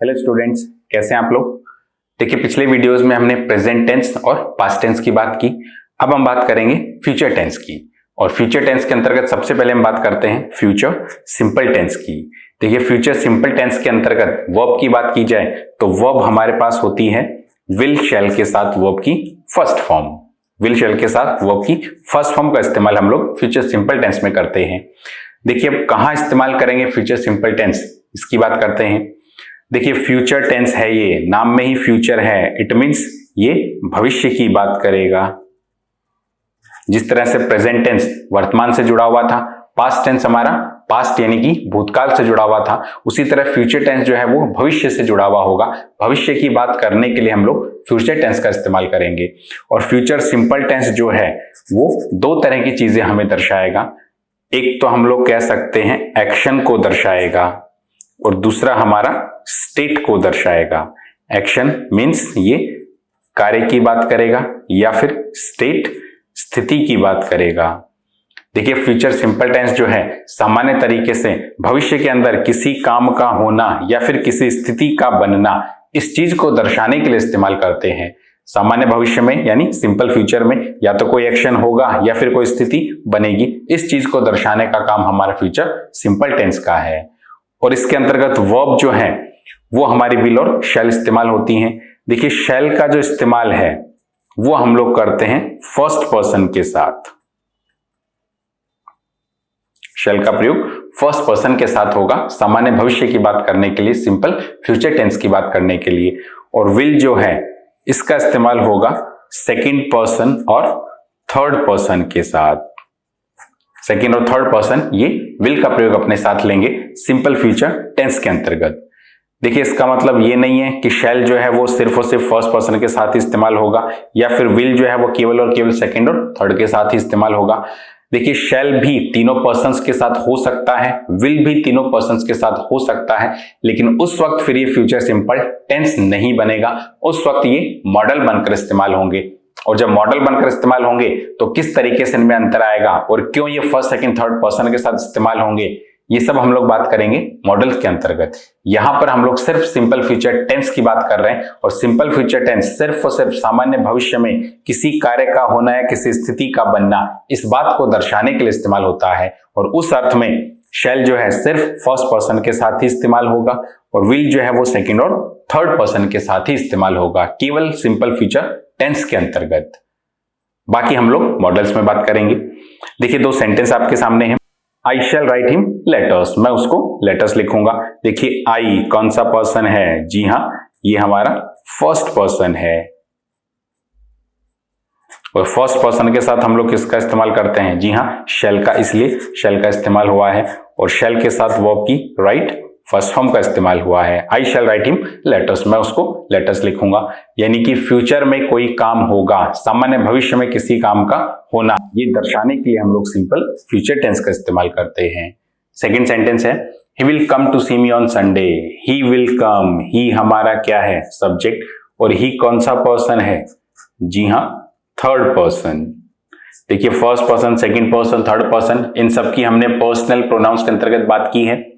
Hello students, कैसे हैं आप लोग। देखिए, पिछले वीडियोस में हमने प्रेजेंट टेंस और पास्ट टेंस की बात की। अब हम बात करेंगे फ्यूचर टेंस की। और फ्यूचर टेंस के अंतर्गत सबसे पहले हम बात करते हैं फ्यूचर सिंपल टेंस की। देखिए, फ्यूचर सिंपल टेंस के अंतर्गत वर्ब की बात की जाए तो वर्ब हमारे पास होती है विल शैल के साथ वर्ब की फर्स्ट फॉर्म। विल शैल के साथ वर्ब की फर्स्ट फॉर्म का इस्तेमाल हम लोग फ्यूचर सिंपल टेंस में करते हैं। देखिए, अब कहां इस्तेमाल करेंगे फ्यूचर सिंपल टेंस, इसकी बात करते हैं। देखिए, फ्यूचर टेंस है, ये नाम में ही फ्यूचर है, इट मींस ये भविष्य की बात करेगा। जिस तरह से प्रेजेंट टेंस वर्तमान से जुड़ा हुआ था, पास्ट टेंस हमारा पास्ट यानी कि भूतकाल से जुड़ा हुआ था, उसी तरह फ्यूचर टेंस जो है वो भविष्य से जुड़ा हुआ होगा। भविष्य की बात करने के लिए हम लोग फ्यूचर टेंस का इस्तेमाल करेंगे। और फ्यूचर सिंपल टेंस जो है वो दो तरह की चीजें हमें दर्शाएगा। एक तो हम लोग कह सकते हैं एक्शन को दर्शाएगा और दूसरा हमारा स्टेट को दर्शाएगा। एक्शन मीन्स ये कार्य की बात करेगा या फिर स्टेट स्थिति की बात करेगा। देखिए, फ्यूचर सिंपल टेंस जो है सामान्य तरीके से भविष्य के अंदर किसी काम का होना या फिर किसी स्थिति का बनना, इस चीज को दर्शाने के लिए इस्तेमाल करते हैं। सामान्य भविष्य में यानी सिंपल फ्यूचर में या तो कोई एक्शन होगा या फिर कोई स्थिति बनेगी, इस चीज को दर्शाने का काम हमारा फ्यूचर सिंपल टेंस का है। और इसके अंतर्गत वर्ब जो है वो हमारी विल और शैल इस्तेमाल होती हैं। देखिए, शैल का जो इस्तेमाल है वो हम लोग करते हैं फर्स्ट पर्सन के साथ। शैल का प्रयोग फर्स्ट पर्सन के साथ होगा सामान्य भविष्य की बात करने के लिए, सिंपल फ्यूचर टेंस की बात करने के लिए। और विल जो है इसका इस्तेमाल होगा सेकंड पर्सन और थर्ड पर्सन के साथ। सेकंड और थर्ड पर्सन ये विल का प्रयोग अपने साथ लेंगे सिंपल फ्यूचर टेंस के अंतर्गत। देखिए, इसका मतलब ये नहीं है कि शैल जो है वो सिर्फ और सिर्फ फर्स्ट पर्सन के साथ ही इस्तेमाल होगा या फिर विल जो है वो केवल और केवल सेकंड और थर्ड के साथ ही इस्तेमाल होगा। देखिए, शैल भी तीनों पर्सन्स के साथ हो सकता है, विल भी तीनों पर्सन्स के साथ हो सकता है, लेकिन उस वक्त फिर ये फ्यूचर सिंपल टेंस नहीं बनेगा। उस वक्त ये मॉडल बनकर इस्तेमाल होंगे। और जब मॉडल बनकर इस्तेमाल होंगे तो किस तरीके से इनमें अंतर आएगा और क्यों ये फर्स्ट सेकंड थर्ड पर्सन के साथ इस्तेमाल होंगे, ये सब हम लोग बात करेंगे मॉडल्स के अंतर्गत। यहां पर हम लोग सिर्फ सिंपल फ्यूचर टेंस की बात कर रहे हैं और सिंपल फ्यूचर टेंस सिर्फ और सिर्फ सामान्य भविष्य में किसी कार्य का होना या किसी स्थिति का बनना, इस बात को दर्शाने के लिए इस्तेमाल होता है। और उस अर्थ में शैल जो है सिर्फ फर्स्ट पर्सन के साथ ही इस्तेमाल होगा और विल जो है वो सेकंड और थर्ड पर्सन के साथ ही इस्तेमाल होगा, केवल सिंपल फ्यूचर टेंस के अंतर्गत। बाकी हम लोग मॉडल्स में बात करेंगे। देखिए, दो सेंटेंस आपके सामने हैं। आई शैल राइट हिम लेटर्स, मैं उसको लेटर्स लिखूंगा। देखिए, आई कौन सा पर्सन है? जी हां, ये हमारा फर्स्ट पर्सन है। और फर्स्ट पर्सन के साथ हम लोग किसका इस्तेमाल करते हैं? जी हां, शैल का, इसलिए शैल का इस्तेमाल हुआ है। और शैल के साथ वर्ब की राइट फर्स्ट फॉर्म का इस्तेमाल हुआ है। I shall write him letters, मैं उसको लेटर्स लिखूंगा। यानी कि फ्यूचर में कोई काम होगा, सामान्य भविष्य में किसी काम का होना, ये दर्शाने के लिए हम लोग सिंपल फ्यूचर टेंस का इस्तेमाल करते हैं। सेकंड सेंटेंस है he will come to see me on Sunday. He will come, he हमारा क्या है? सब्जेक्ट। और ही कौन सा पर्सन है? जी हां, थर्ड पर्सन। देखिए, first person, second person, third person, इन सब की हमने पर्सनल प्रोनाउंस के अंतर्गत बात की है।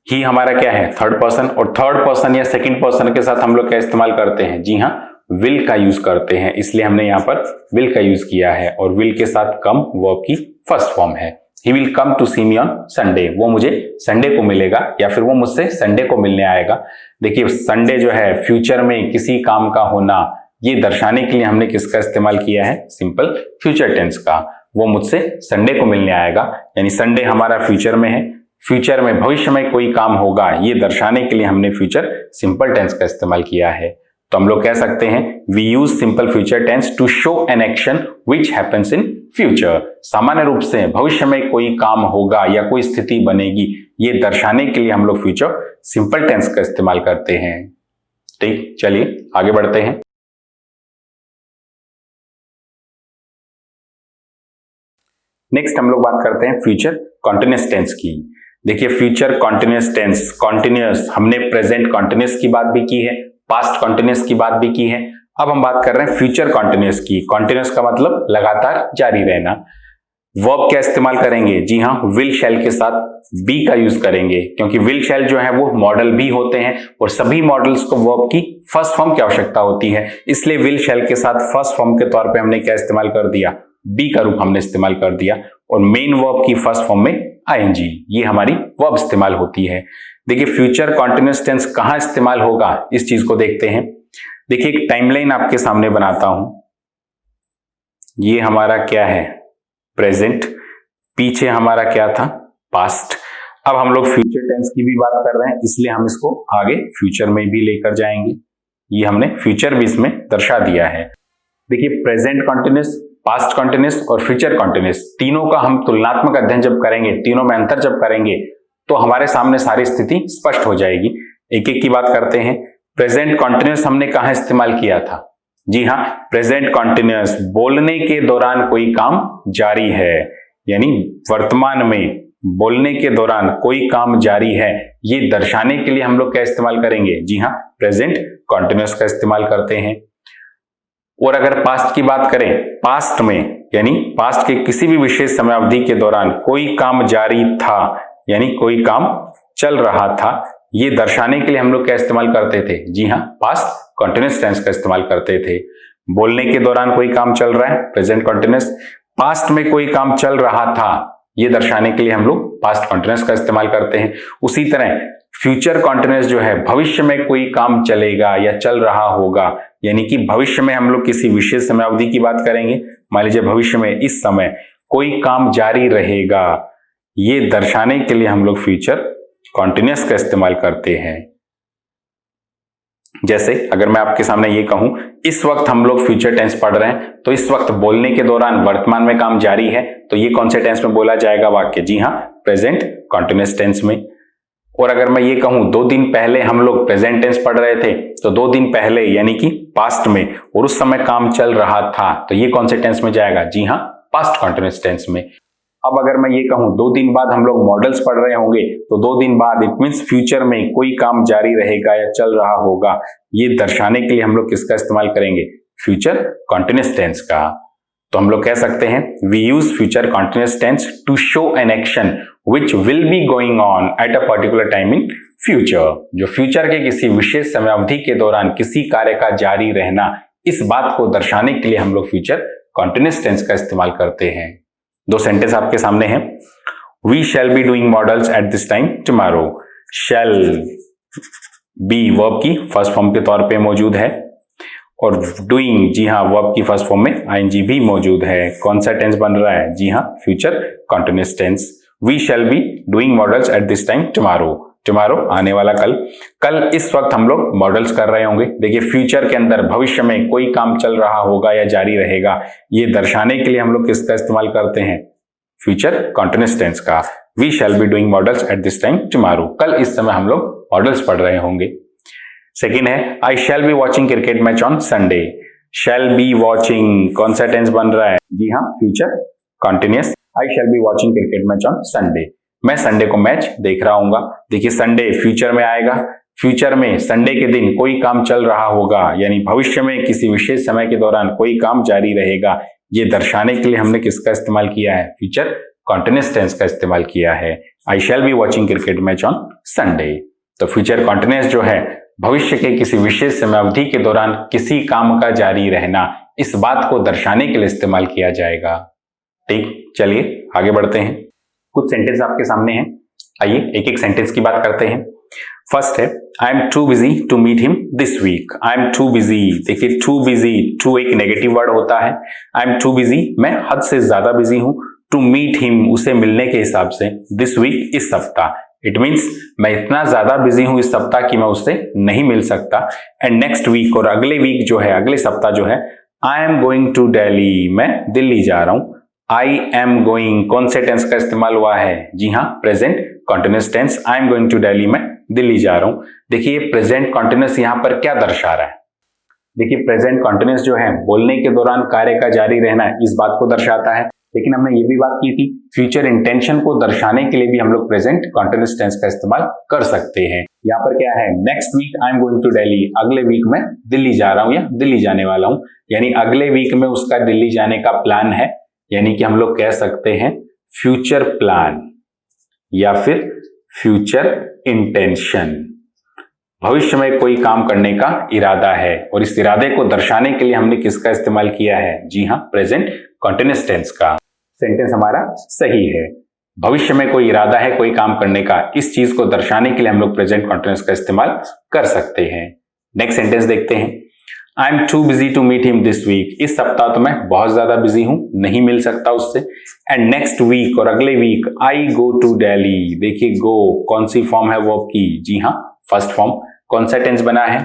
ही हमारा क्या है? Third person. और थर्ड पर्सन या सेकंड पर्सन के साथ हम लोग क्या इस्तेमाल करते हैं? जी हां, विल का यूज करते हैं, इसलिए हमने यहां पर विल का यूज किया है। और विल के साथ कम वर्ब की फर्स्ट फॉर्म है। He will come to see me on Sunday, वो मुझे संडे को मिलेगा या फिर वो मुझसे संडे को मिलने आएगा। देखिए, संडे जो है फ्यूचर में किसी काम का होना, ये दर्शाने के लिए हमने किसका इस्तेमाल किया है? सिंपल फ्यूचर टेंस का। वो मुझसे संडे को मिलने आएगा, यानी संडे हमारा फ्यूचर में है। फ्यूचर में भविष्य में कोई काम होगा, ये दर्शाने के लिए हमने फ्यूचर सिंपल टेंस का इस्तेमाल किया है। तो हम लोग कह सकते हैं we use simple future tense to show an action which happens in future. सामान्य रूप से भविष्य में कोई काम होगा या कोई स्थिति बनेगी, ये दर्शाने के लिए हम लोग फ्यूचर सिंपल टेंस का इस्तेमाल करते हैं। ठीक, चलिए आगे बढ़ते हैं। नेक्स्ट हम लोग बात करते हैं फ्यूचर कॉन्टिन्यूअस टेंस की। देखिए, फ्यूचर कॉन्टिन्यूअस टेंस, कॉन्टिन्यूअस, हमने प्रेजेंट कॉन्टिन्यूअस की बात भी की है, पास्ट कॉन्टिन्यूअस की बात भी की है। अब हम बात कर रहे हैं फ्यूचर कॉन्टिन्यूअस की। कॉन्टिन्यूअस का मतलब लगातार जारी रहना। वर्ब क्या इस्तेमाल करेंगे? जी हाँ, विल शैल के साथ बी का यूज करेंगे, क्योंकि विल शैल जो है वो मॉडल भी होते हैं और सभी मॉडल्स को वर्ब की फर्स्ट फॉर्म की आवश्यकता होती है, इसलिए विल शैल के साथ फर्स्ट फॉर्म के तौर पे हमने क्या इस्तेमाल कर दिया? बी का रूप हमने इस्तेमाल कर दिया। और मेन वर्ब की फर्स्ट फॉर्म में आईएनजी, ये हमारी वर्ब इस्तेमाल होती है। देखिए फ्यूचर कॉन्टिन्यूअस टेंस कहां इस्तेमाल होगा, इस चीज को देखते हैं। देखिए एक टाइमलाइन आपके सामने बनाता हूं, ये हमारा क्या है? प्रेजेंट, पीछे हमारा क्या था? पास्ट। अब हम लोग फ्यूचर टेंस की भी बात कर रहे हैं, इसलिए हम इसको आगे फ्यूचर में भी लेकर जाएंगे। ये हमने फ्यूचर भी इसमें दर्शा दिया है। देखिए प्रेजेंट कॉन्टिन्यूअस, पास्ट कॉन्टिन्यूअस और फ्यूचर कॉन्टिन्यूअस, तीनों का हम तुलनात्मक अध्ययन जब करेंगे, तीनों में अंतर जब करेंगे, तो हमारे सामने सारी स्थिति स्पष्ट हो जाएगी। एक एक की बात करते हैं। प्रेजेंट कॉन्टिन्यूअस हमने कहां इस्तेमाल किया था? जी हाँ, प्रेजेंट कॉन्टिन्यूअस बोलने के दौरान कोई काम जारी है, यानी वर्तमान में बोलने के दौरान कोई काम जारी है, ये दर्शाने के लिए हम लोग क्या इस्तेमाल करेंगे? जी हाँ, प्रेजेंट कॉन्टिन्यूअस का इस्तेमाल करते हैं। और अगर पास्ट की बात करें, पास्ट में यानी पास्ट के किसी भी विशेष समय अवधि के दौरान कोई काम जारी था, यानी कोई काम चल रहा था, ये दर्शाने के लिए हम लोग क्या इस्तेमाल करते थे? जी हाँ, पास्ट कॉन्टिन्यूअस टेंस का इस्तेमाल करते थे। बोलने के दौरान कोई काम चल रहा है, प्रेजेंट कॉन्टिन्यूअस। पास्ट में कोई काम चल रहा था, ये दर्शाने के लिए हम लोग पास्ट कॉन्टिन्यूअस का इस्तेमाल करते हैं। उसी तरह फ्यूचर कॉन्टिन्यूअस जो है, भविष्य में कोई काम चलेगा या चल रहा होगा, यानी कि भविष्य में हम लोग किसी विशेष समय अवधि की बात करेंगे। मान लीजिए भविष्य में इस समय कोई काम जारी रहेगा, ये दर्शाने के लिए हम लोग फ्यूचर कॉन्टिन्यूअस का इस्तेमाल करते हैं। जैसे अगर मैं आपके सामने ये कहूं, इस वक्त हम लोग फ्यूचर टेंस पढ़ रहे हैं, तो इस वक्त बोलने के दौरान वर्तमान में काम जारी है, तो ये कौन से टेंस में बोला जाएगा वाक्य? जी हाँ, प्रेजेंट कॉन्टिन्यूअस टेंस में। और अगर मैं ये कहूं 2 दिन पहले हम लोग प्रेजेंट टेंस पढ़ रहे थे, तो 2 दिन पहले यानी कि पास्ट में, और उस समय काम चल रहा था, तो ये कौन से टेंस में जाएगा? जी हाँ, पास्ट कॉन्टिन्यूअस टेंस में। अब अगर मैं ये कहूं 2 दिन बाद हम लोग मॉडल्स पढ़ रहे होंगे, तो 2 दिन बाद इट मींस फ्यूचर में कोई काम जारी रहेगा या चल रहा होगा, ये दर्शाने के लिए हम लोग किसका इस्तेमाल करेंगे? फ्यूचर कॉन्टिन्यूअस टेंस का। तो हम लोग कह सकते हैं we use future continuous tense to show an action which will be going on at a particular time in future। जो फ्यूचर के किसी विशेष समय अवधि के दौरान किसी कार्य का जारी रहना, इस बात को दर्शाने के लिए हम लोग फ्यूचर कॉन्टिन्यूअस टेंस का इस्तेमाल करते हैं। 2 सेंटेंस आपके सामने हैं। We shall be doing models at this time tomorrow। shall be verb की फर्स्ट फॉर्म के तौर पे मौजूद है, और डूइंग, जी हाँ, वर्ब की फर्स्ट फॉर्म में आईएनजी भी मौजूद है। कौन सा टेंस बन रहा है? जी हाँ, future continuous tense. We shall be doing models at this time tomorrow। tomorrow आने वाला कल, कल इस वक्त हम लोग मॉडल्स कर रहे होंगे। देखिए फ्यूचर के अंदर भविष्य में कोई काम चल रहा होगा या जारी रहेगा, ये दर्शाने के लिए हम लोग किसका इस्तेमाल करते हैं? फ्यूचर कॉन्टिन्यूअस टेंस का। We shall be doing models at this time tomorrow। कल इस समय हम लोग मॉडल्स पढ़ रहे होंगे। सेकेंड है I shall be watching cricket match on Sunday। shall be watching कौन सा टेंस बन रहा है? जी हाँ, future continuous. I shall be watching cricket match on Sunday। मैं संडे को मैच देख रहा हूंगा। देखिए संडे फ्यूचर में आएगा, फ्यूचर में संडे के दिन कोई काम चल रहा होगा, यानी भविष्य में किसी विशेष समय के दौरान कोई काम जारी रहेगा, ये दर्शाने के लिए हमने किसका इस्तेमाल किया है? फ्यूचर कॉन्टिन्यूअस टेंस का इस्तेमाल किया है। I shall be watching cricket match on Sunday। तो फ्यूचर कॉन्टिन्यूअस जो है, भविष्य के किसी विशेष समय अवधि के दौरान किसी काम का जारी रहना, इस बात को दर्शाने के लिए इस्तेमाल किया जाएगा। ठीक, चलिए आगे बढ़ते हैं। कुछ सेंटेंस आपके सामने हैं, आइए एक एक सेंटेंस की बात करते हैं। फर्स्ट है I am too busy to meet him this week. I am too busy, देखिए टू बिजी, टू एक नेगेटिव वर्ड होता है। आई एम टू बिजी, मैं हद से ज्यादा बिजी हूं। टू मीट हिम, उसे मिलने के हिसाब से, दिस वीक, इस सप्ताह, इट मीन्स मैं इतना ज्यादा बिजी हूं इस सप्ताह कि मैं उससे नहीं मिल सकता। एंड नेक्स्ट वीक, और अगले वीक जो है, अगले सप्ताह जो है, I am going to Delhi, मैं दिल्ली जा रहा हूं। आई एम गोइंग कौन से टेंस का इस्तेमाल हुआ है? जी हाँ, present continuous tense. I am going to Delhi, मैं दिल्ली जा रहा हूं। देखिए प्रेजेंट कॉन्टिन्यूअस यहां पर क्या दर्शा रहा है? देखिए प्रेजेंट कॉन्टिन्यूअस जो है, बोलने के दौरान कार्य का जारी रहना, इस बात को दर्शाता है। लेकिन हमने ये भी बात की थी, फ्यूचर इंटेंशन को दर्शाने के लिए भी हम लोग प्रेजेंट कॉन्टिन्यूअस टेंस का इस्तेमाल कर सकते हैं। यहाँ पर क्या है? Next week I am going to Delhi, अगले वीक में दिल्ली जा रहा हूं या दिल्ली जाने वाला हूं, यानी अगले वीक में उसका दिल्ली जाने का प्लान है। यानी कि हम लोग कह सकते हैं फ्यूचर प्लान या फिर फ्यूचर इंटेंशन। भविष्य में कोई काम करने का इरादा है और इस इरादे को दर्शाने के लिए हमने किसका इस्तेमाल किया है? जी हाँ, प्रेजेंट कंटीन्यूअस टेंस का। सेंटेंस हमारा सही है। भविष्य में कोई इरादा है कोई काम करने का, इस चीज को दर्शाने के लिए हम लोग प्रेजेंट कंटीन्यूअस का इस्तेमाल कर सकते हैं। नेक्स्ट सेंटेंस देखते हैं। I am too busy to meet him this week. इस सप्ताह तो मैं बहुत ज्यादा बिजी हूं, नहीं मिल सकता उससे। एंड नेक्स्ट वीक और अगले week I go to Delhi. देखिए गो कौन सी फॉर्म है वर्ब की? जी हाँ, फर्स्ट फॉर्म। कौन सा टेंस बना है?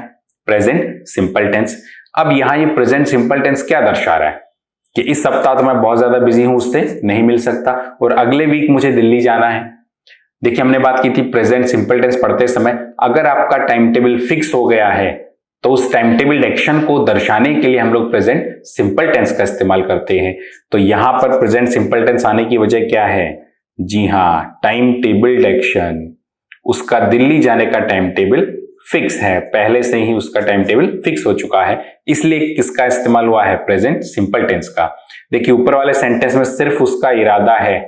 Present simple tense. अब यहां ये प्रेजेंट सिंपल टेंस क्या दर्शा रहा है कि इस सप्ताह तो मैं बहुत ज्यादा बिजी हूं, उससे नहीं मिल सकता, और अगले वीक मुझे दिल्ली जाना है। देखिए हमने बात की थी प्रेजेंट सिंपल टेंस पढ़ते समय अगर आपका टाइम टेबल फिक्स हो गया है तो उस टाइम टेबल एक्शन को दर्शाने के लिए हम लोग प्रेजेंट सिंपल टेंस का इस्तेमाल करते हैं। तो यहां पर प्रेजेंट सिंपल टेंस आने की वजह क्या है? जी हां, टाइम टेबल एक्शन। उसका दिल्ली जाने का टाइम टेबल फिक्स है, पहले से ही उसका टाइम टेबल फिक्स हो चुका है, इसलिए किसका इस्तेमाल हुआ है? प्रेजेंट सिंपल टेंस का। देखिए ऊपर वाले सेंटेंस में सिर्फ उसका इरादा है,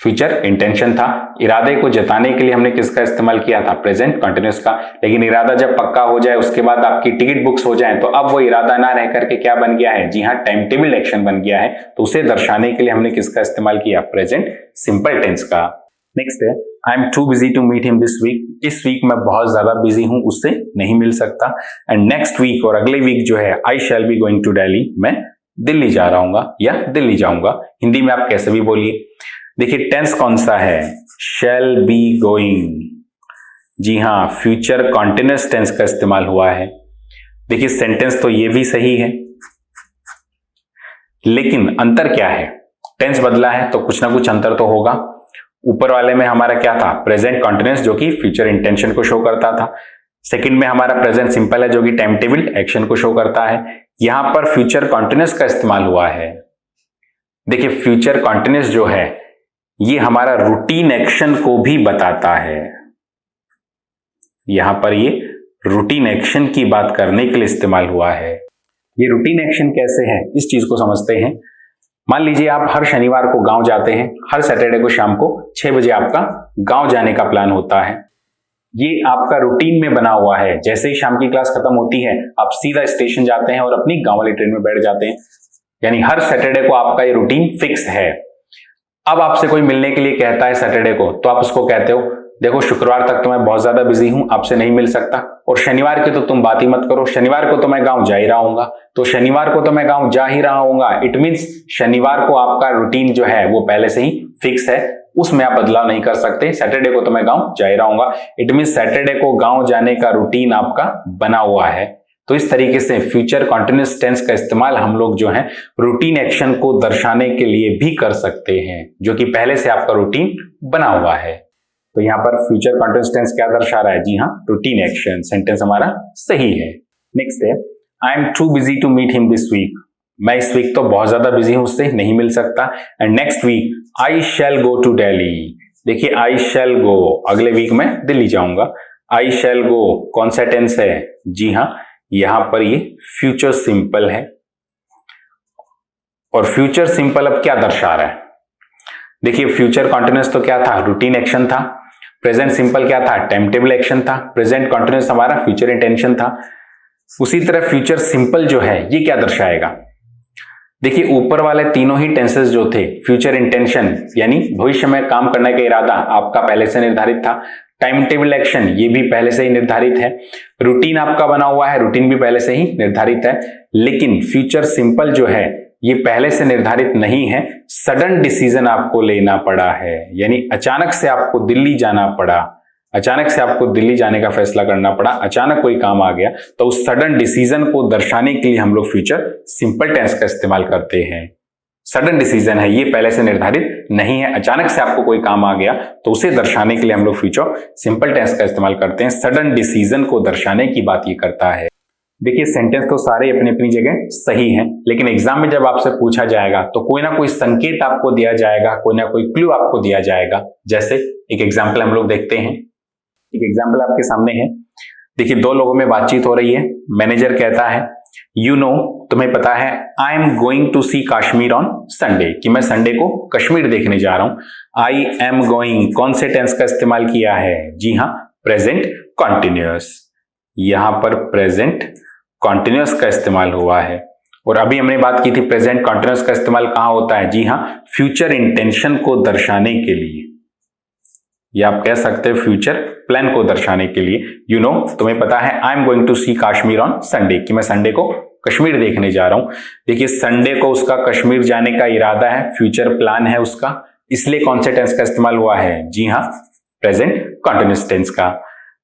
फ्यूचर इंटेंशन था। इरादे को जताने के लिए हमने किसका इस्तेमाल किया था? प्रेजेंट कंटीन्यूअस का। लेकिन इरादा जब पक्का हो जाए, उसके बाद आपकी टिकट बुक्स हो जाए, तो अब वो इरादा ना रह करके क्या बन गया है? जी हाँ, टाइम टेबल एक्शन बन गया है। तो उसे दर्शाने के लिए हमने किसका इस्तेमाल किया? प्रेजेंट सिंपल टेंस का। नेक्स्ट है I am too busy to meet him this week. इस वीक मैं बहुत ज्यादा बिजी हूं, उससे नहीं मिल सकता। एंड नेक्स्ट वीक और अगले वीक जो है I shall be going to Delhi. मैं दिल्ली जा रहा हूँ या दिल्ली जाऊंगा। हिंदी में आप कैसे भी बोलिए। देखिए टेंस कौन सा है? शैल बी गोइंग। जी हां, फ्यूचर कॉन्टिन्यूअस टेंस का इस्तेमाल हुआ है। देखिए सेंटेंस तो ये भी सही है, लेकिन अंतर क्या है? टेंस बदला है तो कुछ ना कुछ अंतर तो होगा। ऊपर वाले में हमारा क्या था? प्रेजेंट कॉन्टिन्यूअस जो कि फ्यूचर इंटेंशन को शो करता था। सेकंड में हमारा प्रेजेंट सिंपल है जो कि टाइम टेबल एक्शन को शो करता है। यहां पर फ्यूचर कॉन्टिन्यूअस का इस्तेमाल हुआ है। देखिए फ्यूचर कॉन्टिन्यूअस जो है ये हमारा रूटीन एक्शन को भी बताता है। यहां पर ये रूटीन एक्शन की बात करने के लिए इस्तेमाल हुआ है। ये रूटीन एक्शन कैसे है इस चीज को समझते हैं। मान लीजिए आप हर शनिवार को गांव जाते हैं, हर सैटरडे को शाम को 6 बजे आपका गांव जाने का प्लान होता है। ये आपका रूटीन में बना हुआ है। जैसे ही शाम की क्लास खत्म होती है आप सीधा स्टेशन जाते हैं और अपनी गांव वाली ट्रेन में बैठ जाते हैं। यानी हर सैटरडे को आपका ये रूटीन फिक्स है। अब आपसे कोई मिलने के लिए कहता है सैटरडे को, तो आप उसको कहते हो देखो शुक्रवार तक तो मैं बहुत ज्यादा बिजी हूं, आपसे नहीं मिल सकता, और शनिवार की तो तुम बात ही मत करो, शनिवार को तो मैं गांव जा ही रहा हूंगा। तो शनिवार को तो मैं गांव जा ही रहा हूंगा, इट मींस शनिवार को आपका रूटीन जो है वो पहले से ही फिक्स है, उसमें आप बदलाव नहीं कर सकते। सैटरडे को तो मैं गांव जा ही रहा हूंगा, इट मींस सैटरडे को गांव जाने का रूटीन आपका बना हुआ है। तो इस तरीके से फ्यूचर कॉन्टिन्यूअस टेंस का इस्तेमाल हम लोग जो है रूटीन एक्शन को दर्शाने के लिए भी कर सकते हैं, जो कि पहले से आपका रूटीन बना हुआ है। तो यहां पर फ्यूचर कॉन्टिन्यूअस टेंस क्या दर्शा रहा है? जी हाँ, रूटीन एक्शन। सेंटेंस हमारा सही है। नेक्स्ट है I am too busy to meet him this week. मैं इस वीक तो बहुत ज्यादा बिजी हूं, उससे नहीं मिल सकता। And next week I shall go to Delhi. देखिए आई शैल गो, अगले वीक मैं दिल्ली जाऊंगा। आई शैल गो कौन सा टेंस है? जी हाँ, यहां पर ये फ्यूचर सिंपल है। और फ्यूचर सिंपल अब क्या दर्शा रहा है? देखिए फ्यूचर कॉन्टिन्यूअस तो क्या था? रूटीन एक्शन था। प्रेजेंट सिंपल क्या था? टाइम टेबल एक्शन था। प्रेजेंट कॉन्टिन्यूअस हमारा फ्यूचर इंटेंशन था। उसी तरह फ्यूचर सिंपल जो है ये क्या दर्शाएगा? देखिए ऊपर वाले तीनों ही टेंसेस जो थे, फ्यूचर इंटेंशन यानी भविष्य में काम करने का इरादा आपका पहले से निर्धारित था। टाइम टेबल एक्शन ये भी पहले से ही निर्धारित है। रूटीन आपका बना हुआ है, रूटीन भी पहले से ही निर्धारित है। लेकिन फ्यूचर सिंपल जो है ये पहले से निर्धारित नहीं है, सडन डिसीजन आपको लेना पड़ा है। यानी अचानक से आपको दिल्ली जाना पड़ा, अचानक से आपको दिल्ली जाने का फैसला करना पड़ा, अचानक कोई काम आ गया, तो उस सडन डिसीजन को दर्शाने के लिए हम लोग फ्यूचर सिंपल टेंस का इस्तेमाल करते हैं। सडन डिसीजन है, ये पहले से निर्धारित नहीं है, अचानक से आपको कोई काम आ गया, तो उसे दर्शाने के लिए हम लोग फ्यूचर सिंपल टेंस का इस्तेमाल करते हैं। सडन डिसीजन को दर्शाने की बात ये करता है। देखिए सेंटेंस तो सारे अपनी अपनी जगह सही हैं, लेकिन एग्जाम में जब आपसे पूछा जाएगा तो कोई ना कोई संकेत आपको दिया जाएगा, कोई ना कोई क्लू आपको दिया जाएगा। जैसे एक एग्जाम्पल हम लोग देखते हैं। एक एग्जाम्पल आपके सामने है। देखिए दो लोगों में बातचीत हो रही है। मैनेजर कहता है यू नो, तुम्हें पता है, I am going to see Kashmir on Sunday, कि मैं संडे को कश्मीर देखने जा रहा हूं। आई एम गोइंग कौन से टेंस का इस्तेमाल किया है? जी हां, प्रेजेंट कॉन्टिन्यूअस। यहां पर प्रेजेंट कॉन्टिन्यूअस का इस्तेमाल हुआ है। और अभी हमने बात की थी प्रेजेंट कॉन्टिन्यूअस का इस्तेमाल कहां होता है? जी हां, फ्यूचर इंटेंशन को दर्शाने के लिए, या आप कह सकते हैं फ्यूचर प्लान को दर्शाने के लिए। यू नो, तुम्हें पता है, I am going to see Kashmir on Sunday, कि मैं संडे को कश्मीर देखने जा रहा हूं। देखिए, संडे को उसका कश्मीर जाने का इरादा है, फ्यूचर प्लान है उसका, इसलिए कौन से टेंस का इस्तेमाल हुआ है? जी हां, प्रेजेंट कॉन्टिन्यूअस टेंस का।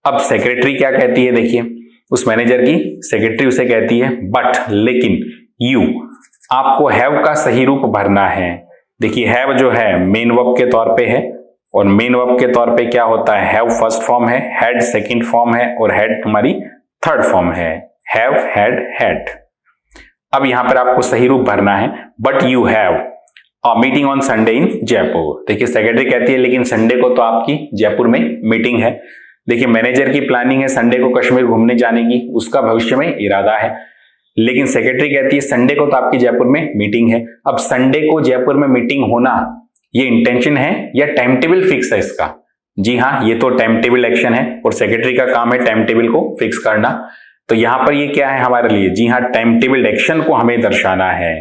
अब सेक्रेटरी क्या कहती है? देखिए, उस मैनेजर की सेक्रेटरी उसे कहती है, बट, लेकिन, यू, आपको हैव का सही रूप भरना है। देखिए, हैव जो है मेन वर्ब के तौर पे है, और मेन वर्ब के तौर पे क्या होता है? हैव फर्स्ट फॉर्म है, हैड सेकंड फॉर्म है, और हैड हमारी थर्ड फॉर्म है। Have, had, had. अब यहां पर आपको सही रूप भरना है, but you have a meeting on Sunday in Jaipur. देखिए, सेक्रेटरी कहती है, लेकिन संडे को तो आपकी जयपुर में मीटिंग है। देखिए, मैनेजर की प्लानिंग है संडे को कश्मीर घूमने जाने की, उसका भविष्य में इरादा है, लेकिन सेक्रेटरी कहती है संडे को तो आपकी जयपुर में मीटिंग है। अब संडे को जयपुर में मीटिंग होना, ये इंटेंशन है या टाइम टेबल फिक्स है इसका? जी हां, ये तो टाइम टेबल एक्शन है, और सेक्रेटरी का काम है टाइम टेबल को फिक्स करना। तो यहां पर ये क्या है हमारे लिए? जी हां, टाइम टेबल एक्शन को हमें दर्शाना है।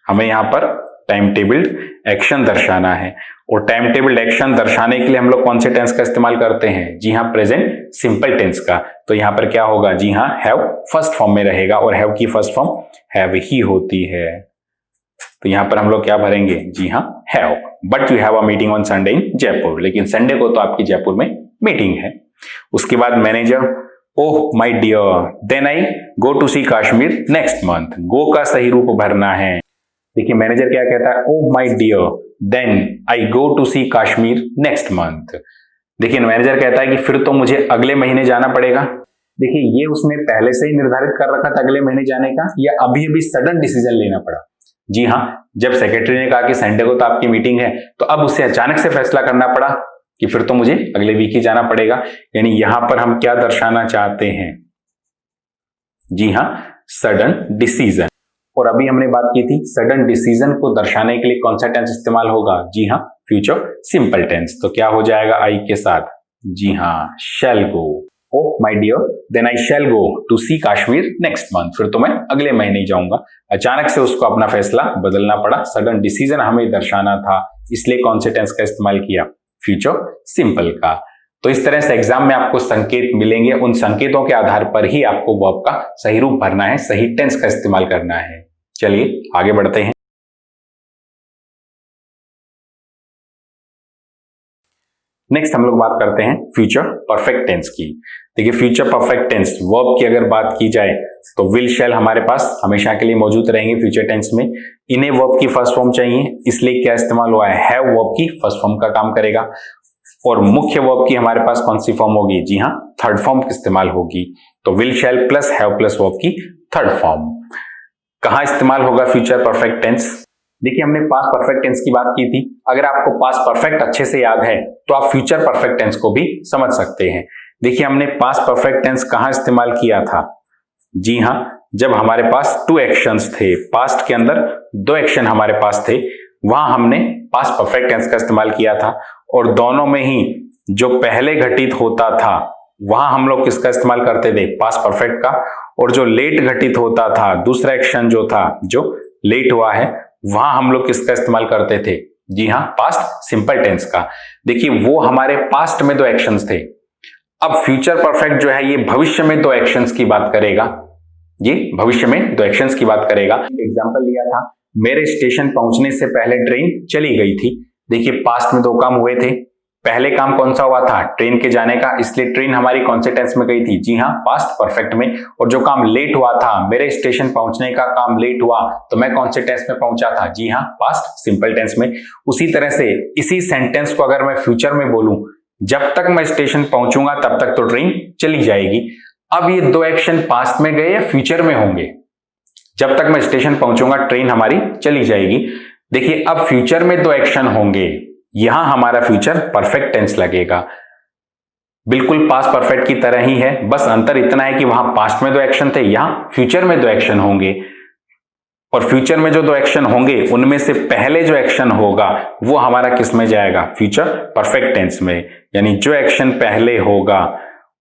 हमें यहां पर टाइम टेबल एक्शन दर्शाना है, और टाइम टेबल एक्शन दर्शाने के लिए हम लोग कौन से टेंस का इस्तेमाल करते हैं? जी हां, प्रेजेंट सिंपल टेंस का। तो यहां पर क्या होगा? जी हां, हैव फर्स्ट फॉर्म में रहेगा, और हैव की फर्स्ट फॉर्म हैव ही होती है। तो यहां पर हम लोग क्या भरेंगे? जी हां, have. But you have a meeting on Sunday in Jaipur, लेकिन संडे को तो आपकी जयपुर में मीटिंग है। उसके बाद manager, oh my dear, then I go to see Kashmir next month. Go का सही रूप भरना है। देखिए, मैनेजर क्या कहता है? Oh my dear, then I go to see Kashmir next month. देखिए, मैनेजर कहता है कि फिर तो मुझे अगले महीने जाना पड़ेगा। देखिए, ये उसने पहले से ही निर्धारित कर रखा था अगले महीने जाने का, या अभी अभी सडन डिसीजन लेना पड़ा? जी हां, जब सेक्रेटरी ने कहा कि संडे को तो आपकी मीटिंग है, तो अब उसे अचानक से फैसला करना पड़ा कि फिर तो मुझे अगले वीक ही जाना पड़ेगा। यानी यहां पर हम क्या दर्शाना चाहते हैं? जी हां, सडन डिसीजन। और अभी हमने बात की थी सडन डिसीजन को दर्शाने के लिए कौन सा टेंस इस्तेमाल होगा? जी हां, फ्यूचर सिंपल टेंस। तो क्या हो जाएगा आई के साथ? जी हां, shall go. Oh my dear, then I shall go to see Kashmir next month. फिर तो मैं अगले महीने ही जाऊंगा। अचानक से उसको अपना फैसला बदलना पड़ा, सडन डिसीजन हमें दर्शाना था, इसलिए कौन से टेंस का इस्तेमाल किया? फ्यूचर सिंपल का। तो इस तरह से एग्जाम में आपको संकेत मिलेंगे, उन संकेतों के आधार पर ही आपको वर्ब का सही रूप भरना है, सही टेंस का इस्तेमाल करना है। चलिए आगे बढ़ते हैं। नेक्स्ट हम लोग बात करते हैं फ्यूचर परफेक्ट टेंस की। देखिए, फ्यूचर परफेक्ट टेंस वर्ब की अगर बात की जाए तो विल शैल हमारे पास हमेशा के लिए मौजूद रहेंगे फ्यूचर टेंस में। इन्हें वर्ब की फर्स्ट फॉर्म चाहिए, इसलिए क्या इस्तेमाल हुआ है? हैव वर्ब की फर्स्ट फॉर्म का काम करेगा। और मुख्य वर्ब की हमारे पास कौन सी फॉर्म होगी? जी हां, थर्ड फॉर्म इस्तेमाल होगी। तो will shell plus have plus verb की थर्ड फॉर्म। कहां इस्तेमाल होगा फ्यूचर परफेक्ट टेंस? देखिए, हमने पास्ट परफेक्ट टेंस की बात की थी। अगर आपको पास्ट परफेक्ट अच्छे से याद है तो आप फ्यूचर परफेक्ट टेंस को भी समझ सकते हैं। देखिए, हमने पास्ट परफेक्ट टेंस कहां इस्तेमाल किया था? जी हां, जब हमारे पास टू एक्शंस थे, पास्ट के अंदर दो एक्शन हमारे पास थे, वहां हमने पास्ट परफेक्ट टेंस का इस्तेमाल किया था। और दोनों में ही जो पहले घटित होता था वहां हम लोग किसका इस्तेमाल करते थे? पास्ट परफेक्ट का। और जो लेट घटित होता था, दूसरा एक्शन जो था जो लेट हुआ है, वहां हम लोग किसका इस्तेमाल करते थे? जी हां, पास्ट सिंपल टेंस का। देखिए, वो हमारे पास्ट में दो एक्शंस थे। अब फ्यूचर परफेक्ट जो है ये भविष्य में दो एक्शंस की बात करेगा। ये भविष्य में दो एक्शंस की बात करेगा। एग्जांपल लिया था, मेरे स्टेशन पहुंचने से पहले ट्रेन चली गई थी। देखिए, पास्ट में दो काम हुए थे। पहले काम कौन सा हुआ था? ट्रेन के जाने का, इसलिए ट्रेन हमारी कौन से टेंस में गई थी? जी हां, पास्ट परफेक्ट में। और जो काम लेट हुआ था, मेरे स्टेशन पहुंचने का काम लेट हुआ, तो मैं कौन से टेंस में पहुंचा था? जी हां, पास्ट सिंपल टेंस में। उसी तरह से इसी सेंटेंस को अगर मैं फ्यूचर में बोलूं, जब तक मैं स्टेशन पहुंचूंगा तब तक तो ट्रेन चली जाएगी। अब ये दो एक्शन पास्ट में गए या फ्यूचर में होंगे? जब तक मैं स्टेशन पहुंचूंगा ट्रेन हमारी चली जाएगी। देखिए, अब फ्यूचर में दो एक्शन होंगे, यहां हमारा फ्यूचर परफेक्ट टेंस लगेगा। बिल्कुल पास्ट परफेक्ट की तरह ही है, बस अंतर इतना है कि वहां पास्ट में दो एक्शन थे, यहां फ्यूचर में दो एक्शन होंगे। और फ्यूचर में जो दो एक्शन होंगे उनमें से पहले जो एक्शन होगा वो हमारा किस में जाएगा, फ्यूचर परफेक्ट टेंस में। यानी जो एक्शन पहले होगा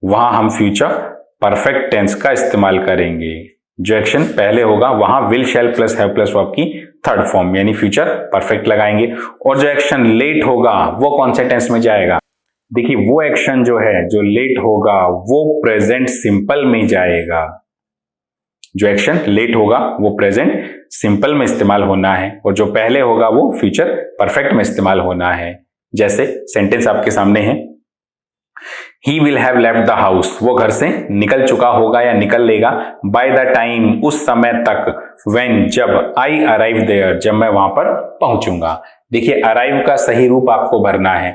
वहां हम फ्यूचर परफेक्ट टेंस का इस्तेमाल करेंगे। जो एक्शन पहले होगा वहां will shell plus have plus verb की थर्ड फॉर्म यानी फ्यूचर परफेक्ट लगाएंगे। और जो एक्शन लेट होगा वो कौन से टेंस में जाएगा, देखिए वो एक्शन जो है जो लेट होगा वो प्रेजेंट सिंपल में जाएगा। जो एक्शन लेट होगा वो प्रेजेंट सिंपल में इस्तेमाल होना है और जो पहले होगा वो फ्यूचर परफेक्ट में इस्तेमाल होना है। जैसे सेंटेंस आपके सामने है, he will have left the house, वो घर से निकल चुका होगा या निकल लेगा, बाय द टाइम, उस समय तक, व्हेन, जब, आई अराइव देयर, जब मैं वहां पर पहुंचूंगा। देखिए अराइव का सही रूप आपको भरना है।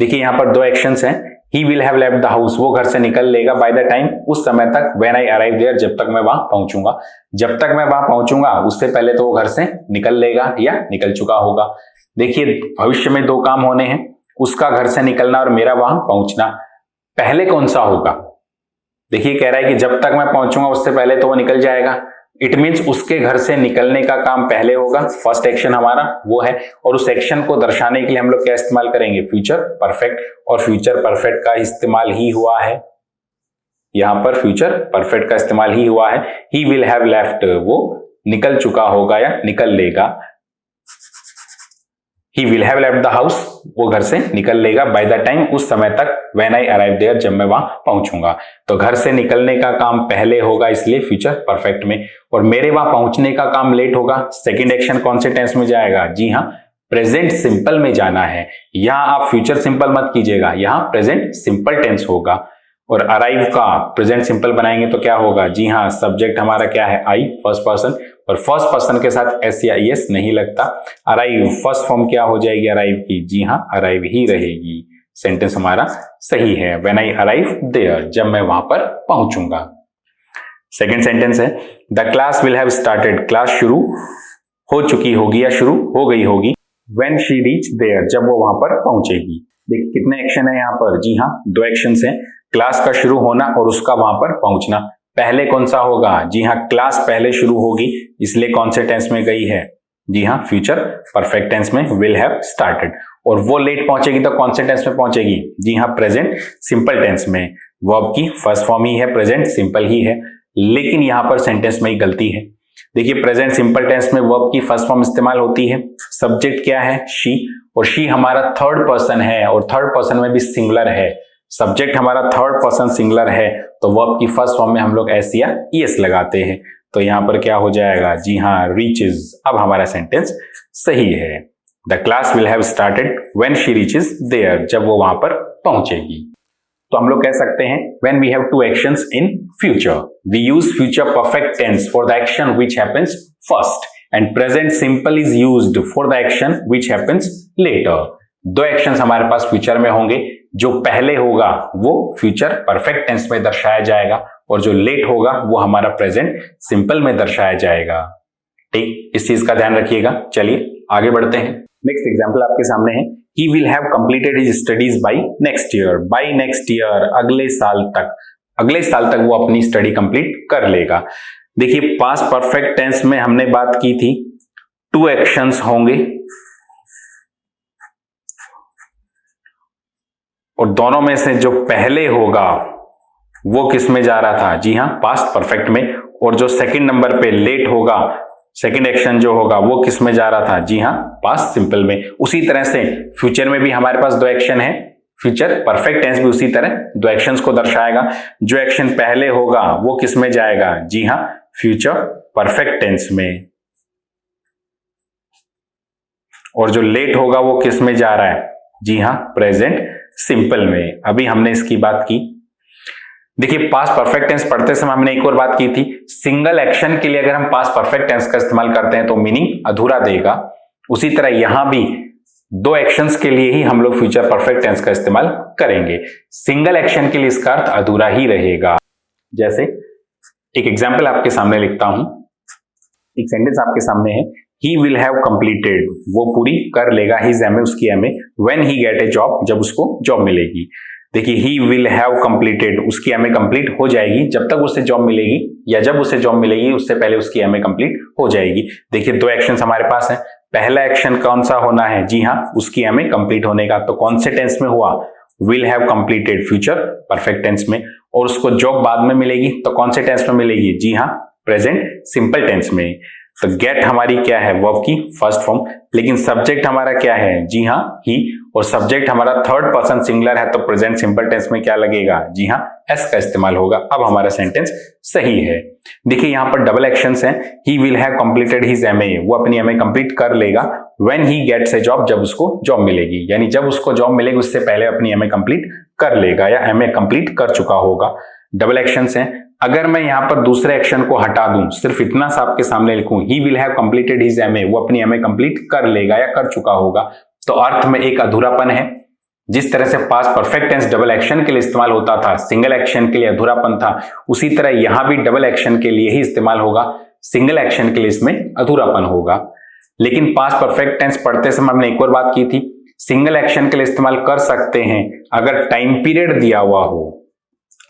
देखिए यहां पर दो एक्शंस हैं, he will have left the house, वो घर से निकल लेगा, बाय द टाइम, उस समय तक, व्हेन आई अराइव देयर, जब तक मैं वहां पहुंचूंगा। जब तक मैं वहां पहुंचूंगा उससे पहले तो वो घर से निकल लेगा या निकल चुका होगा। देखिए भविष्य में दो काम होने हैं, उसका घर से निकलना और मेरा वहां पहुंचना। पहले कौन सा होगा, देखिए कह रहा है कि जब तक मैं पहुंचूंगा उससे पहले तो वो निकल जाएगा। इट मीन्स उसके घर से निकलने का काम पहले होगा, फर्स्ट एक्शन हमारा वो है। और उस एक्शन को दर्शाने के लिए हम लोग क्या इस्तेमाल करेंगे, फ्यूचर परफेक्ट। और फ्यूचर परफेक्ट का इस्तेमाल ही हुआ है, यहां पर फ्यूचर परफेक्ट का इस्तेमाल ही हुआ है। ही विल हैव लेफ्ट, वो निकल चुका होगा या निकल लेगा। ही will have left the house, वो घर से निकल लेगा, बाय द टाइम, उस समय तक, व्हेन आई अराइव देयर, जब मैं वहां पहुंचूंगा। तो घर से निकलने का काम पहले होगा इसलिए फ्यूचर परफेक्ट में, और मेरे वहां पहुंचने का काम लेट होगा। सेकंड एक्शन कौन से टेंस में जाएगा, जी हाँ प्रेजेंट सिंपल में जाना है। यहां आप फ्यूचर सिंपल मत कीजिएगा, यहां प्रेजेंट सिंपल टेंस होगा। और अराइव का प्रेजेंट सिंपल बनाएंगे तो क्या होगा, जी हाँ सब्जेक्ट हमारा क्या है, आई, फर्स्ट पर्सन, और फर्स्ट पर्सन के साथ एस या एस नहीं लगता। अराइव फर्स्ट फॉर्म क्या हो जाएगी अराइव की, जी हाँ अराइव ही रहेगी। सेंटेंस हमारा सही है, व्हेन आई अराइव देयर, जब मैं वहां पर पहुंचूंगा। सेकेंड सेंटेंस है, the class will have started, class शुरू हो चुकी होगी या शुरू हो गई होगी, व्हेन शी रीच देयर, जब वो वहां पर पहुंचेगी। देखिए कितने एक्शन है यहाँ पर, जी हाँ दो एक्शंस हैं, क्लास का शुरू होना और उसका वहां पर पहुंचना। पहले कौन सा होगा, जी हाँ क्लास पहले शुरू होगी, इसलिए कौन से टेंस में गई है, जी हाँ फ्यूचर परफेक्ट टेंस में, विल हैव स्टार्टेड। और वो लेट पहुंचेगी तो कौन से टेंस में पहुंचेगी, जी हाँ प्रेजेंट सिंपल टेंस में। वर्ब की फर्स्ट फॉर्म ही है, प्रेजेंट सिंपल ही है, लेकिन यहां पर सेंटेंस में ही गलती है। देखिए प्रेजेंट सिंपल टेंस में वर्ब की फर्स्ट फॉर्म इस्तेमाल होती है, सब्जेक्ट क्या है, शी, और शी हमारा थर्ड पर्सन है और थर्ड पर्सन में भी सिंगुलर है। सब्जेक्ट हमारा थर्ड पर्सन सिंगुलर है तो वर्ब की फर्स्ट फॉर्म में हम लोग एस या ईएस लगाते हैं। तो यहां पर क्या हो जाएगा, जी हाँ रीचेस। अब हमारा सेंटेंस सही है, the class will have started when she reaches there, जब वो वहां पर पहुंचेगी। तो हम लोग कह सकते हैं when we have two actions in future, we use future perfect tense for the action which happens first and present simple is used for the action which happens later. दो एक्शंस हमारे पास फ्यूचर में होंगे, जो पहले होगा वो future perfect tense में दर्शाया जाएगा और जो लेट होगा वो हमारा प्रेजेंट सिंपल में दर्शाया जाएगा। ठीक, इस चीज का ध्यान रखिएगा। चलिए आगे बढ़ते हैं। नेक्स्ट एग्जाम्पल आपके सामने है, he will have completed his studies by next year, by next year अगले साल तक, अगले साल तक वो अपनी स्टडी कंप्लीट कर लेगा। देखिए पास्ट परफेक्ट टेंस में हमने बात की थी टू एक्शंस होंगे और दोनों में से जो पहले होगा वो किस में जा रहा था, जी हाँ पास्ट परफेक्ट में, और जो सेकंड नंबर पे लेट होगा, सेकंड एक्शन जो होगा वो किस में जा रहा था, जी हाँ पास्ट सिंपल में। उसी तरह से फ्यूचर में भी हमारे पास दो एक्शन है, फ्यूचर परफेक्ट टेंस भी उसी तरह दो एक्शंस को दर्शाएगा। जो एक्शन पहले होगा वो किस में जाएगा, जी हाँ फ्यूचर परफेक्ट टेंस में, और जो लेट होगा वो किस में जा रहा है, जी हाँ प्रेजेंट सिंपल में। अभी हमने इसकी बात की। देखिए पास्ट परफेक्ट टेंस पढ़ते समय हमने एक और बात की थी, सिंगल एक्शन के लिए अगर हम पास्ट परफेक्ट टेंस का इस्तेमाल करते हैं तो मीनिंग अधूरा देगा। उसी तरह यहां भी दो एक्शंस के लिए ही हम लोग फ्यूचर परफेक्ट टेंस का इस्तेमाल करेंगे, सिंगल एक्शन के लिए इसका अर्थ अधूरा ही रहेगा। जैसे एक एग्जाम्पल आपके सामने लिखता हूं, एक सेंटेंस आपके सामने है, he will have completed, वो पूरी कर लेगा, his MA उसकी MA, when he get a job, जब उसको जॉब मिलेगी। देखिए ही विल हैव कंप्लीटेड, उसकी एमए कंप्लीट हो जाएगी जब तक उसे जॉब मिलेगी, या जब उसे जॉब मिलेगी उससे पहले उसकी एमए कंप्लीट हो जाएगी। देखिए दो एक्शंस हमारे पास है। पहला एक्शन कौन सा होना है? जी हाँ, उसकी एमए कंप्लीट होने का। तो कौन से टेंस में हुआ? Will have completed, future perfect tense में। और उसको जॉब बाद में मिलेगी तो कौन से टेंस में मिलेगी? जी हाँ, प्रेजेंट सिंपल टेंस में। तो गेट हमारी क्या है? वर्ब की फर्स्ट फॉर्म। लेकिन सब्जेक्ट हमारा क्या है? जी हाँ, ही। और सब्जेक्ट हमारा थर्ड पर्सन सिंगुलर है तो प्रेजेंट सिंपल टेंस में क्या लगेगा? जी हाँ, एस का इस्तेमाल होगा। अब हमारा सेंटेंस सही है। देखिए यहाँ पर डबल एक्शंस हैं। He will have completed his MA, वो अपनी एमए कंप्लीट कर लेगा। When he gets a job, जब उसको जॉब मिलेगी, यानी जब उसको जॉब मिलेगी उससे पहले अपनी एमए कंप्लीट कर लेगा या एमए कंप्लीट कर चुका होगा। डबल एक्शंस हैं। अगर मैं यहाँ पर दूसरे एक्शन को हटा दूं, सिर्फ इतना सा आपके सामने लिखूं, ही will have completed his MA, वो अपनी एमए कंप्लीट कर लेगा या कर चुका होगा, तो अर्थ में एक अधूरापन है। जिस तरह से past perfect tense double action के लिए इस्तेमाल होता था, सिंगल एक्शन के लिए अधूरापन था, उसी तरह यहां भी डबल एक्शन के लिए ही इस्तेमाल होगा, सिंगल एक्शन के लिए इसमें अधूरापन होगा। लेकिन पास्ट परफेक्ट टेंस पढ़ते समय हमने एक और बात की थी, सिंगल एक्शन के लिए इस्तेमाल कर सकते हैं अगर टाइम पीरियड दिया हुआ हो।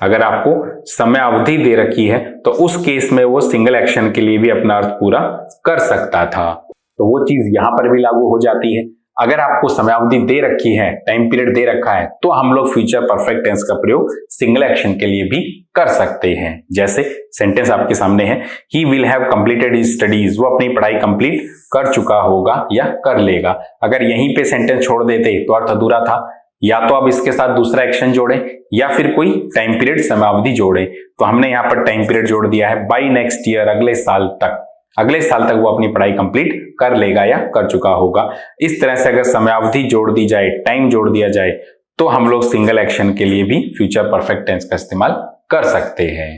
अगर आपको समय अवधि दे रखी है तो उस केस में वो सिंगल एक्शन के लिए भी अपना अर्थ पूरा कर सकता था, तो वो चीज यहां पर भी लागू हो जाती है। अगर आपको समय अवधि दे रखी है, टाइम पीरियड दे रखा है, तो हम लोग फ्यूचर परफेक्ट टेंस का प्रयोग सिंगल एक्शन के लिए भी कर सकते हैं। जैसे सेंटेंस आपके सामने है, he will have completed his studies, वो अपनी पढ़ाई कंप्लीट कर चुका होगा या कर लेगा। अगर यहीं पे सेंटेंस छोड़ देते तो अर्थ अधूरा था। या तो आप इसके साथ दूसरा एक्शन जोड़ें या फिर कोई टाइम पीरियड समय अवधि जोड़ें। तो हमने यहाँ पर टाइम पीरियड जोड़ दिया है, बाय नेक्स्ट ईयर, अगले साल तक। अगले साल तक वो अपनी पढ़ाई कंप्लीट कर लेगा या कर चुका होगा। इस तरह से अगर समय अवधि जोड़ दी जाए, टाइम जोड़ दिया जाए, तो हम लोग सिंगल एक्शन के लिए भी फ्यूचर परफेक्ट टेंस का इस्तेमाल कर सकते हैं।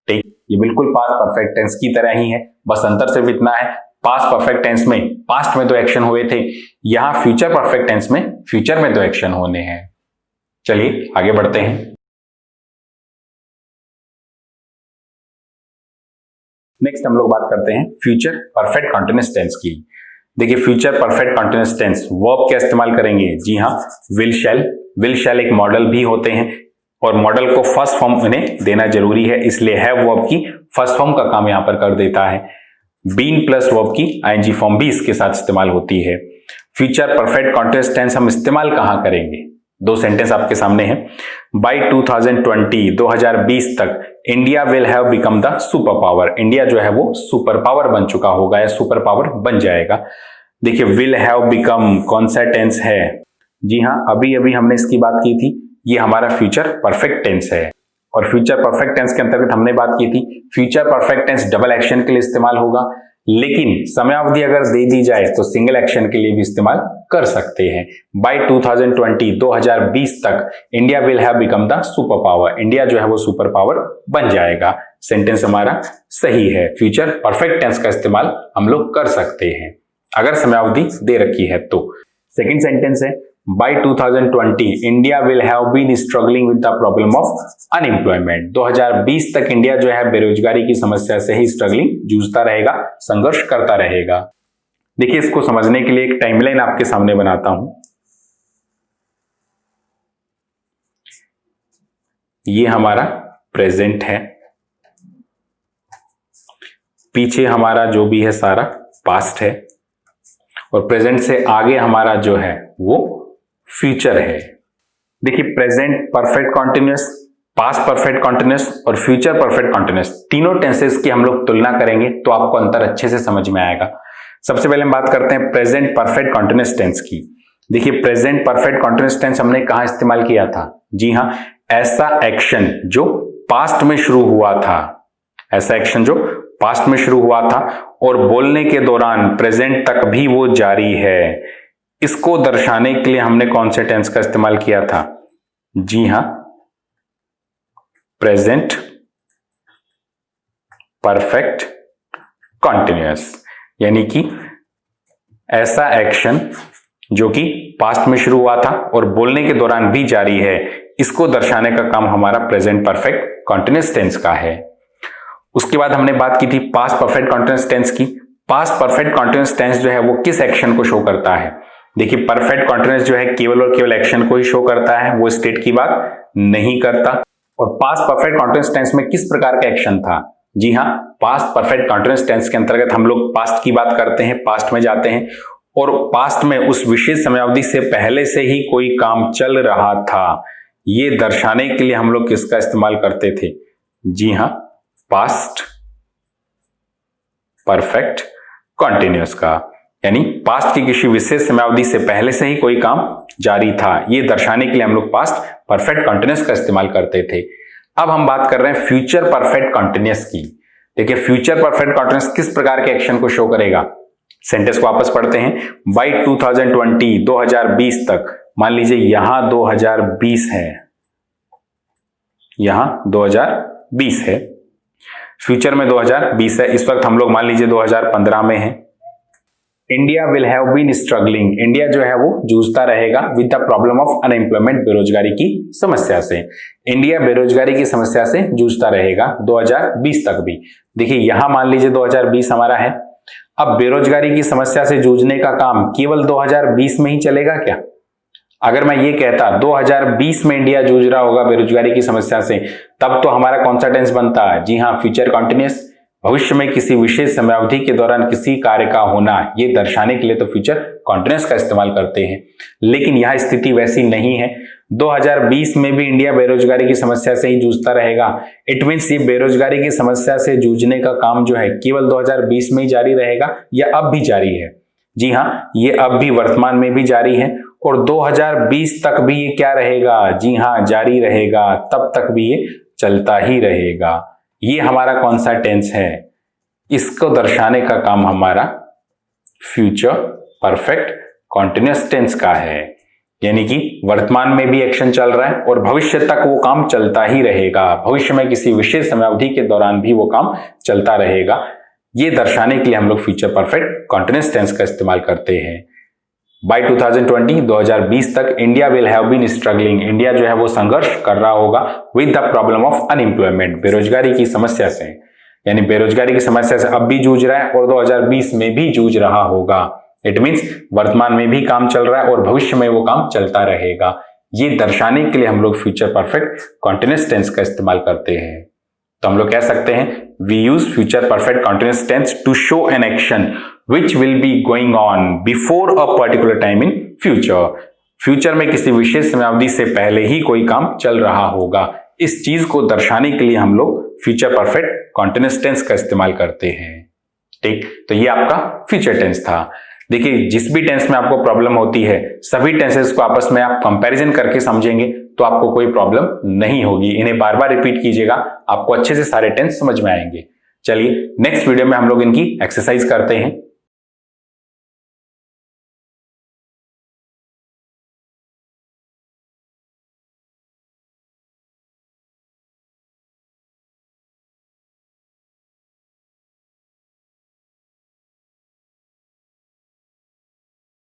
ठीक, ये बिल्कुल पास्ट परफेक्ट टेंस की तरह ही है, बस अंतर सिर्फ इतना है, पास्ट परफेक्ट टेंस में पास्ट में दो एक्शन हुए थे, यहां फ्यूचर परफेक्ट टेंस में फ्यूचर में दो एक्शन होने हैं। चलिए आगे बढ़ते हैं। नेक्स्ट हम लोग बात करते हैं फ्यूचर परफेक्ट कंटीन्यूअस टेंस की। देखिए future perfect continuous tense verb का इस्तेमाल करेंगे। जी हाँ, विल शैल। विल शैल एक मॉडल भी होते हैं और मॉडल को फर्स्ट फॉर्म उन्हें देना जरूरी है, इसलिए हैव वर्ब की फर्स्ट फॉर्म का काम यहां पर कर देता है। बीन प्लस वर्ब की आईएनजी फॉर्म भी इसके साथ इस्तेमाल होती है। फ्यूचर परफेक्ट कंटीन्यूअस टेंस हम इस्तेमाल कहां करेंगे? दो सेंटेंस आपके सामने हैं। बाय 2020 तक India will have become the super power, India जो है वो सुपर पावर बन चुका होगा या सुपर पावर बन जाएगा। देखिए विल हैव बिकम कौन सा टेंस है? जी हाँ, अभी अभी हमने इसकी बात की थी, ये हमारा फ्यूचर परफेक्ट टेंस है। और फ्यूचर परफेक्ट टेंस के अंतर्गत हमने बात की थी, future perfect tense double action के लिए इस्तेमाल होगा, लेकिन समय अवधि अगर दे दी जाए तो सिंगल एक्शन के लिए भी इस्तेमाल कर सकते हैं। बाय 2020 तक India will have become the super power, India जो है वो सुपर पावर बन जाएगा। सेंटेंस हमारा सही है, फ्यूचर परफेक्ट टेंस का इस्तेमाल हम लोग कर सकते हैं अगर समय अवधि दे रखी है तो। सेकेंड सेंटेंस है, by 2020 India will have been struggling with the problem of unemployment, 2020 तक इंडिया जो है बेरोजगारी की समस्या से ही स्ट्रगलिंग, जूझता रहेगा, संघर्ष करता रहेगा। देखिए इसको समझने के लिए एक टाइमलाइन आपके सामने बनाता हूं। ये हमारा प्रेजेंट है, पीछे हमारा जो भी है सारा पास्ट है, और प्रेजेंट से आगे हमारा जो है वो फ्यूचर है। देखिए present perfect continuous, past perfect continuous और फ्यूचर परफेक्ट कॉन्टिन्यूअस, तीनों टेंसेस की हम लोग तुलना करेंगे तो आपको अंतर अच्छे से समझ में आएगा। सबसे पहले हम बात करते हैं प्रेजेंट परफेक्ट कॉन्टिन्यूअस टेंस की। देखिए प्रेजेंट परफेक्ट कॉन्टिन्यूअस टेंस हमने कहां इस्तेमाल किया था? जी हां, ऐसा एक्शन जो पास्ट में शुरू हुआ था, ऐसा एक्शन जो पास्ट में शुरू हुआ था और बोलने के दौरान प्रेजेंट तक भी वो जारी है, इसको दर्शाने के लिए हमने कौन से टेंस का इस्तेमाल किया था? जी हां, प्रेजेंट परफेक्ट कॉन्टिन्यूअस, यानी कि ऐसा एक्शन जो कि पास्ट में शुरू हुआ था और बोलने के दौरान भी जारी है, इसको दर्शाने का काम हमारा प्रेजेंट परफेक्ट कॉन्टिन्यूअस टेंस का है। उसके बाद हमने बात की थी पास्ट परफेक्ट कॉन्टिन्यूअस टेंस की। पास्ट परफेक्ट कॉन्टिन्यूअस टेंस जो है वो किस एक्शन को शो करता है? देखिए परफेक्ट कॉन्टिन्यूअस जो है केवल और केवल एक्शन को ही शो करता है, वो स्टेट की बात नहीं करता। और पास्ट परफेक्ट कंटीन्यूअस टेंस में किस प्रकार का एक्शन था? जी हाँ, पास्ट परफेक्ट कंटीन्यूअस टेंस के अंतर्गत हम लोग पास्ट की बात करते हैं, पास्ट में जाते हैं और पास्ट में उस विशेष समयावधि से पहले से ही कोई काम चल रहा था, ये दर्शाने के लिए हम लोग किसका इस्तेमाल करते थे? जी हाँ, पास्ट परफेक्ट कंटीन्यूअस का। यानी पास्ट की किसी विशेष समयावधि से पहले से ही कोई काम जारी था, ये दर्शाने के लिए हम लोग पास्ट परफेक्ट कंटीन्यूअस का इस्तेमाल करते थे। अब हम बात कर रहे हैं फ्यूचर परफेक्ट कंटीन्यूअस की। देखिए, फ्यूचर परफेक्ट कंटीन्यूअस किस प्रकार के एक्शन को शो करेगा? सेंटेंस को वापस पढ़ते हैं। बाई 2020 2020 तक, मान लीजिए यहां 2020 है, यहां 2020 है, फ्यूचर में 2020 है, इस वक्त हम लोग मान लीजिए 2015 में है। India will have been struggling, India जो है वो जूझता रहेगा with the problem of unemployment, बेरोजगारी की समस्या से। इंडिया बेरोजगारी की समस्या से जूझता रहेगा 2020 तक भी। देखिए, यहां मान लीजिए 2020 हमारा है, अब बेरोजगारी की समस्या से जूझने का काम केवल 2020 में ही चलेगा क्या? अगर मैं ये कहता 2020 में इंडिया जूझ रहा होगा बेरोजगारी की समस्या से, तब तो हमारा कौन सा टेंस बनता है? जी हाँ, फ्यूचर कंटीन्यूअस। भविष्य में किसी विशेष समयावधि के दौरान किसी कार्य का होना, ये दर्शाने के लिए तो फ्यूचर कंटीन्यूअस का इस्तेमाल करते हैं। लेकिन यह स्थिति वैसी नहीं है। 2020 में भी इंडिया बेरोजगारी की समस्या से ही जूझता रहेगा। इट मीन्स ये बेरोजगारी की समस्या से जूझने का काम जो है केवल 2020 में ही जारी रहेगा या अब भी जारी है? जी हाँ, ये अब भी वर्तमान में भी जारी है और 2020 तक भी ये क्या रहेगा? जी हाँ, जारी रहेगा, तब तक भी ये चलता ही रहेगा। ये हमारा कौन सा टेंस है? इसको दर्शाने का काम हमारा फ्यूचर परफेक्ट कंटीन्यूअस टेंस का है। यानी कि वर्तमान में भी एक्शन चल रहा है और भविष्य तक वो काम चलता ही रहेगा, भविष्य में किसी विशेष समयावधि के दौरान भी वो काम चलता रहेगा। ये दर्शाने के लिए हम लोग फ्यूचर परफेक्ट कंटीन्यूअस टेंस का इस्तेमाल करते हैं। बाय 2020 2020 तक India will have been struggling, India जो है वो संघर्ष कर रहा होगा with the problem of unemployment, बेरोजगारी की समस्या से। यानी बेरोजगारी की समस्या से अब भी जूझ रहा है और 2020 में भी जूझ रहा होगा। इट मीन्स वर्तमान में भी काम चल रहा है और भविष्य में वो काम चलता रहेगा। ये दर्शाने के लिए हम लोग फ्यूचर परफेक्ट कंटीन्यूअस टेंस का इस्तेमाल करते हैं। तो हम लोग कह सकते हैं we use future perfect continuous tense to show an action which will be going on before a particular time in future. Future में किसी विशेष समयावधि से पहले ही कोई काम चल रहा होगा। इस चीज को दर्शाने के लिए हम लोग फ्यूचर परफेक्ट कंटीन्यूअस टेंस का इस्तेमाल करते हैं। ठीक, तो ये आपका फ्यूचर टेंस था। देखिए, जिस भी टेंस में आपको प्रॉब्लम होती है, सभी टेंसेस को आपस में आप कंपैरिजन करके समझेंगे तो आपको कोई प्रॉब्लम नहीं होगी। इन्हें बार बार रिपीट कीजिएगा, आपको अच्छे से सारे टेंस समझ में आएंगे। चलिए, नेक्स्ट वीडियो में हम लोग इनकी एक्सरसाइज करते हैं।